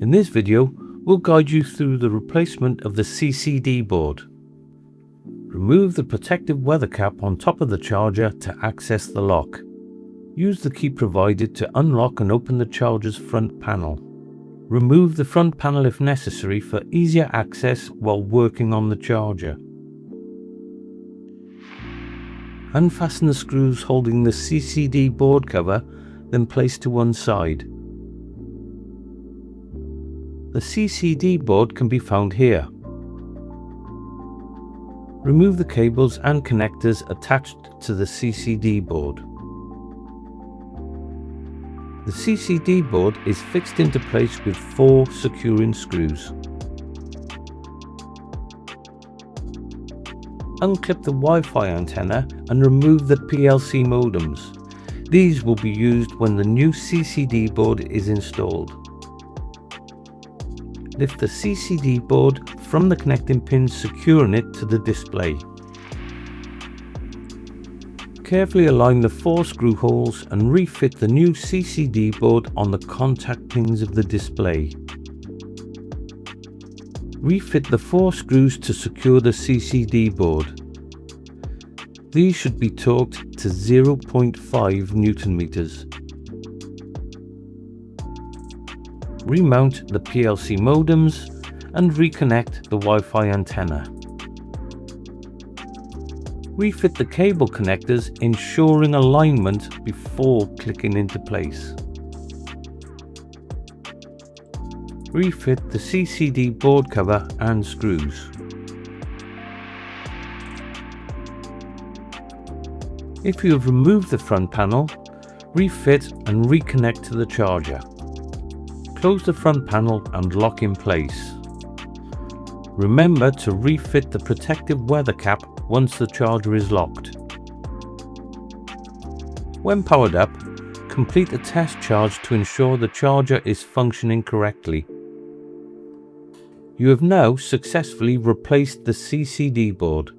In this video, we'll guide you through the replacement of the CCD board. Remove the protective weather cap on top of the charger to access the lock. Use the key provided to unlock and open the charger's front panel. Remove the front panel if necessary for easier access while working on the charger. Unfasten the screws holding the CCD board cover, then place to one side. The CCD board can be found here. Remove the cables and connectors attached to the CCD board. The CCD board is fixed into place with 4 securing screws. Unclip the Wi-Fi antenna and remove the PLC modems. These will be used when the new CCD board is installed. Lift the CCD board from the connecting pins securing it to the display. Carefully align the 4 screw holes and refit the new CCD board on the contact pins of the display. Refit the 4 screws to secure the CCD board. These should be torqued to 0.5 Newton meters. Remount the PLC modems and reconnect the Wi-Fi antenna. Refit the cable connectors, ensuring alignment before clicking into place. Refit the CCD board cover and screws. If you have removed the front panel, refit and reconnect to the charger. Close the front panel and lock in place. Remember to refit the protective weather cap once the charger is locked. When powered up, complete a test charge to ensure the charger is functioning correctly. You have now successfully replaced the CCD board.